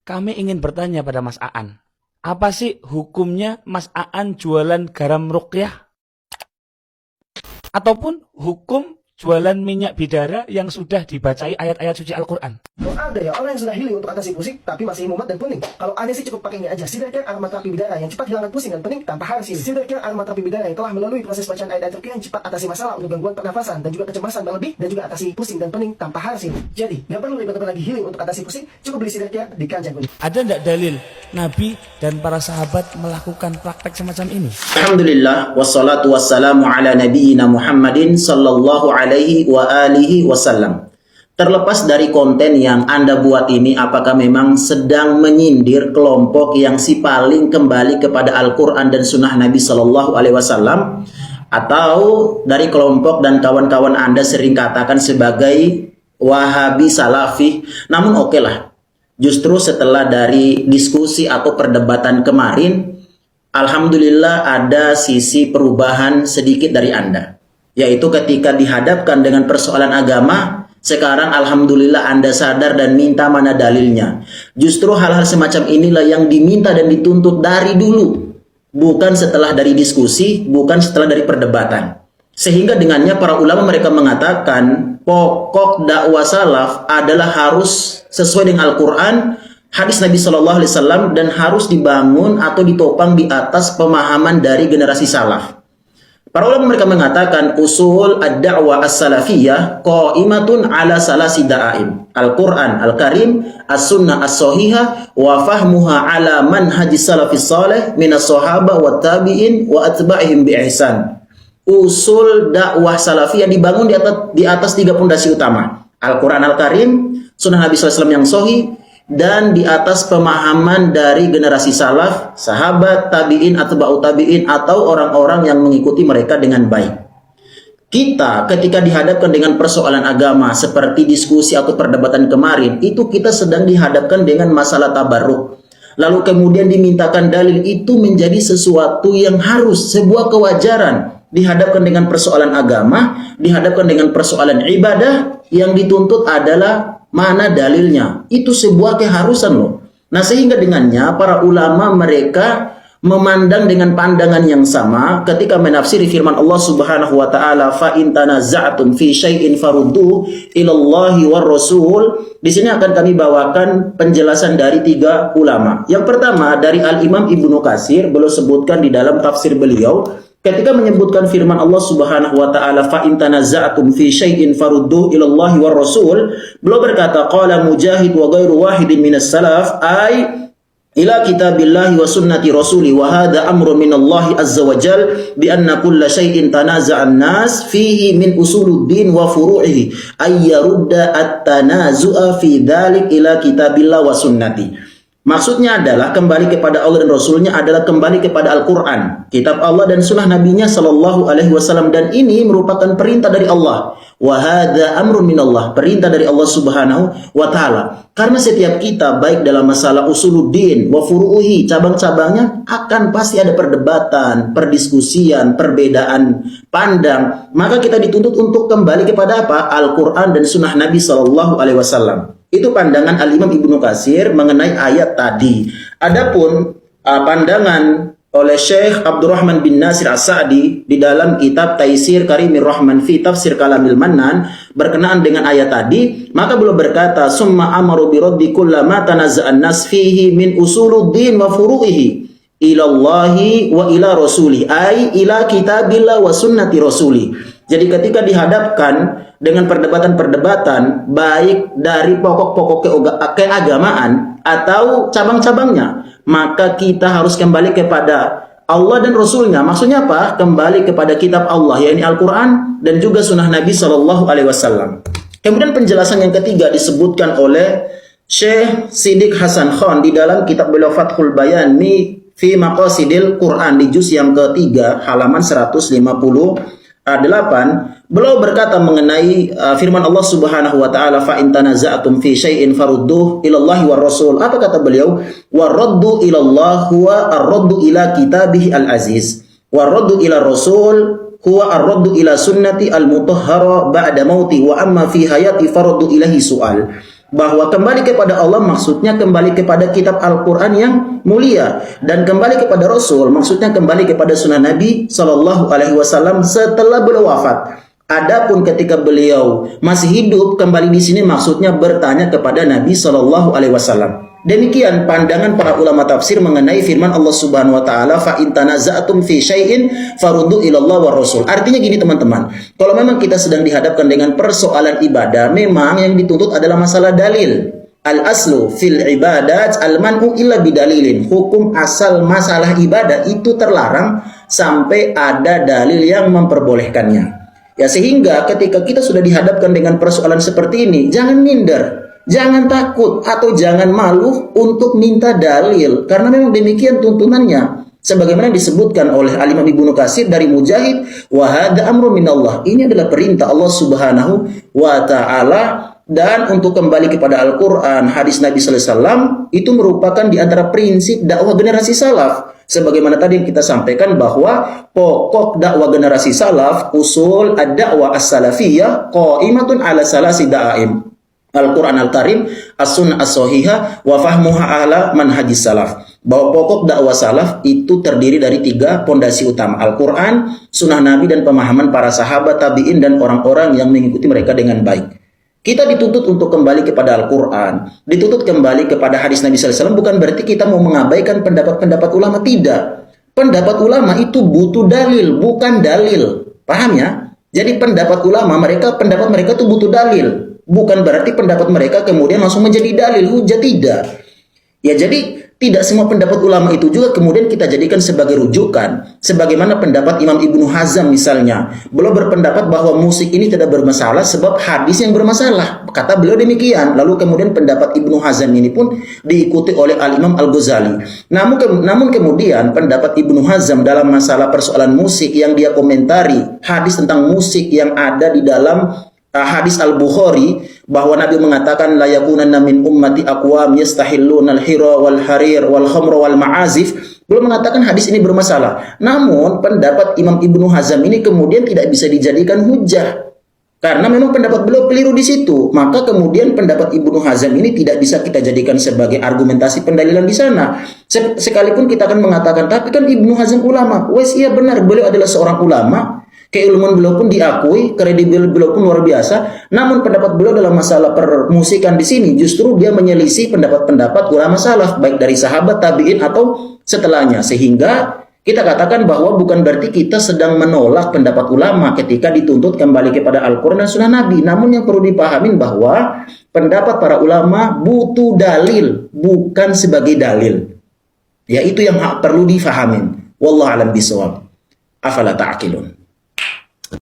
Kami ingin bertanya pada Mas Aan, apa sih hukumnya Mas Aan jualan garam ruqyah? Ataupun hukum jualan minyak bidara yang sudah dibacai ayat-ayat suci Al-Quran? Kalau ada ya orang yang sudah healing untuk atasi pusing tapi masih mumet dan pening. Kalau ada sih cukup pakai ini aja. Sidarkan aromaterapi bidara yang cepat hilangkan pusing dan pening tanpa harus ini. Sidarkan aromaterapi bidara yang telah melalui proses bacaan ayat-ayat ruqyah yang cepat atasi masalah untuk gangguan pernafasan dan juga kecemasan berlebih dan juga atasi pusing dan pening tanpa harus ini. Jadi, nggak perlu ribet lagi healing untuk atasi pusing, cukup beli Sidarkan di Kanjeng Kuning. Ada tidak dalil Nabi dan para sahabat melakukan praktek semacam ini? Alhamdulillah wassalatu wassalamu ala nabiyyina Muhammadin sallallahu alaihi wa alihi wasallam. Terlepas dari konten yang Anda buat ini, apakah memang sedang menyindir kelompok yang si paling kembali kepada Al-Quran dan Sunnah Nabi Sallallahu Alaihi Wasallam, atau dari kelompok dan kawan-kawan Anda sering katakan sebagai Wahabi Salafi? Namun oke lah, justru setelah dari diskusi atau perdebatan kemarin, Alhamdulillah ada sisi perubahan sedikit dari Anda, yaitu ketika dihadapkan dengan persoalan agama. Sekarang Alhamdulillah Anda sadar dan minta mana dalilnya. Justru hal-hal semacam inilah yang diminta dan dituntut dari dulu, bukan setelah dari diskusi, bukan setelah dari perdebatan. Sehingga dengannya para ulama mereka mengatakan pokok dakwah salaf adalah harus sesuai dengan Al-Quran, hadis Nabi Shallallahu Alaihi Wasallam, dan harus dibangun atau ditopang di atas pemahaman dari generasi salaf. Para ulama mereka mengatakan usul ad-da'wah as-salafiyah qa'imatun ala salasi da'aim. Al-Quran Al-Karim, as-sunnah as-sahihah, wa fahmuha ala manhajis salafis salih minas sahaba wa tabi'in wa atba'ihim bi ihsan. Usul dakwah salafiyah dibangun di atas tiga pondasi utama. Al-Quran Al-Karim, sunnah Nabi SAW yang sahih, dan di atas pemahaman dari generasi salaf, sahabat, tabi'in, atba'ut tabi'in, atau orang-orang yang mengikuti mereka dengan baik. Kita ketika dihadapkan dengan persoalan agama seperti diskusi atau perdebatan kemarin, itu kita sedang dihadapkan dengan masalah tabarruk. Lalu kemudian dimintakan dalil, itu menjadi sesuatu yang harus, sebuah kewajaran. Dihadapkan dengan persoalan agama, dihadapkan dengan persoalan ibadah, yang dituntut adalah mana dalilnya. Itu sebuah keharusan loh. Nah, sehingga dengannya para ulama mereka memandang dengan pandangan yang sama ketika menafsiri firman Allah Subhanahu wa taala, fa in tanaza'tum fi syai'in farudduhu ilallahi war rasul. Di sini akan kami bawakan penjelasan dari tiga ulama. Yang pertama dari Al-Imam Ibnu Katsir, beliau sebutkan di dalam tafsir beliau ketika menyebutkan firman Allah Subhanahu wa taala, fa in tanaza'tum fi syai'in farudduhu ilallahi war rasul, beliau berkata qala Mujahid wa ghairu wahidin minas salaf ay ila kitabillahi wa sunnati rasuli wa hadha amrun minallahi azza wa jal bi anna kulla syai'in tanaza'an nas fihi min usuluddin wa furu'ihi ay yarudda at-tanazu'a fi dzalik ila kitabillah wa sunnati. Maksudnya adalah kembali kepada Allah dan Rasulnya adalah kembali kepada Al-Quran, kitab Allah dan sunnah Nabinya Sallallahu Alaihi Wasallam, dan ini merupakan perintah dari Allah. Wahada amrun minallah, perintah dari Allah Subhanahu wa Ta'ala. Karena setiap kita baik dalam masalah usuluddin wa furu'uhi, cabang-cabangnya akan pasti ada perdebatan, perdiskusian, perbedaan pandang. Maka kita dituntut untuk kembali kepada apa? Al-Quran dan sunnah Nabi Sallallahu Alaihi Wasallam. Itu pandangan Al-Imam Ibnu Katsir mengenai ayat tadi. Adapun pandangan oleh Syekh Abdurrahman bin Nasir As-Sa'di di dalam kitab Taisir Karimir Rahman fi Tafsir Kalamil Mannan berkenaan dengan ayat tadi, maka beliau berkata summa amaru bi raddi kullama tanaza'an nas fihi min usuluddin wa furu'ihi ilallahi wa ila rasuli ay ila kitabillah wa sunnati rasuli. Jadi ketika dihadapkan dengan perdebatan-perdebatan baik dari pokok-pokok keagamaan atau cabang-cabangnya, maka kita harus kembali kepada Allah dan Rasulnya. Maksudnya apa? Kembali kepada kitab Allah, yakni Al-Quran, dan juga sunnah Nabi Sallallahu Alaihi Wasallam. Kemudian penjelasan yang ketiga disebutkan oleh Syekh Siddiq Hasan Khan di dalam kitab beliau Fathul Bayan fi Maqasidil Quran di juz yang ketiga halaman 158. Beliau berkata mengenai firman Allah Subhanahu wa taala, fa in tanaza'tum fi syai'in farudduhu ilallahi war rasul. Apa kata beliau? Waraddu ilallah huwa ar-raddu ila kitabihi al-aziz. Waraddu ila rasul huwa ar-raddu ila sunnati al-mutahhara ba'da mauti wa amma fi hayati faraddu ilahi su'al. bahwa kembali kepada Allah maksudnya kembali kepada kitab Al-Quran yang mulia, dan kembali kepada Rasul maksudnya kembali kepada sunnah Nabi Shallallahu Alaihi Wasallam setelah beliau wafat. Adapun ketika beliau masih hidup, kembali di sini maksudnya bertanya kepada Nabi Shallallahu Alaihi Wasallam. Demikian pandangan para ulama tafsir mengenai firman Allah Subhanahu wa taala, fa in tanaza'tum fi syai'in faruddu ila Allah wa Rasul. Artinya gini teman-teman, kalau memang kita sedang dihadapkan dengan persoalan ibadah, memang yang dituntut adalah masalah dalil. Al aslu fil ibadat al man'u illa bidalilin. Hukum asal masalah ibadah itu terlarang sampai ada dalil yang memperbolehkannya. Ya, sehingga ketika kita sudah dihadapkan dengan persoalan seperti ini, jangan minder. Jangan takut atau jangan malu untuk minta dalil, karena memang demikian tuntunannya. Sebagaimana disebutkan oleh Al-Imam Ibnu Katsir dari Mujahid, wa hadza amru minallah. Ini adalah perintah Allah Subhanahu wa taala, dan untuk kembali kepada Al-Qur'an, hadis Nabi sallallahu alaihi wasallam itu merupakan di antara prinsip dakwah generasi salaf. Sebagaimana tadi yang kita sampaikan bahwa pokok dakwah generasi salaf, usul ad-da'wah as-salafiyah qa'imatun ala salasi da'aim. Al-Quran Al-Karim, As-Sunnah As-Sahihah, wa fahmuha ala manhajis salaf. Bahwa pokok dakwah salaf itu terdiri dari 3 pondasi utama: Al-Quran, Sunnah Nabi, dan pemahaman para sahabat, tabi'in, dan orang-orang yang mengikuti mereka dengan baik. Kita dituntut untuk kembali kepada Al-Quran, dituntut kembali kepada hadis Nabi SAW, bukan berarti kita mau mengabaikan pendapat-pendapat ulama, tidak. Pendapat ulama itu butuh dalil, bukan dalil. Paham ya? Jadi pendapat ulama, pendapat mereka itu butuh dalil. Bukan berarti pendapat mereka kemudian langsung menjadi dalil, hujah, tidak. Ya, jadi tidak semua pendapat ulama itu juga kemudian kita jadikan sebagai rujukan. Sebagaimana pendapat Imam Ibnu Hazm misalnya. Beliau berpendapat bahwa musik ini tidak bermasalah sebab hadis yang bermasalah. Kata beliau demikian. Lalu kemudian pendapat Ibnu Hazm ini pun diikuti oleh Al-Imam Al-Ghazali. Namun kemudian pendapat Ibnu Hazm dalam masalah persoalan musik yang dia komentari hadis tentang musik yang ada di dalam hadis Al-Bukhari, bahwa Nabi mengatakan la yakunanna min ummati aqwam yastahilluna al-hira wal harir wal khamra wal ma'azif. Belum mengatakan hadis ini bermasalah. Namun pendapat Imam Ibnu Hazm ini kemudian tidak bisa dijadikan hujah, karena memang pendapat beliau keliru di situ. Maka kemudian pendapat Ibnu Hazm ini tidak bisa kita jadikan sebagai argumentasi pendalilan di sana. Sekalipun kita akan mengatakan, tapi kan Ibnu Hazm ulama. Wes, iya benar, beliau adalah seorang ulama. Keilmuan beliau pun diakui, kredibil beliau pun luar biasa. Namun pendapat beliau dalam masalah permusikan di sini justru dia menyelisih pendapat-pendapat ulama salaf, baik dari sahabat, tabi'in atau setelahnya. Sehingga kita katakan bahwa bukan berarti kita sedang menolak pendapat ulama ketika dituntut kembali kepada Al-Quran dan Sunnah Nabi. Namun yang perlu dipahamin bahwa pendapat para ulama butuh dalil, bukan sebagai dalil. Ya, itu yang perlu difahamin. Wallahu a'lam bishawab. Afala ta'qilun.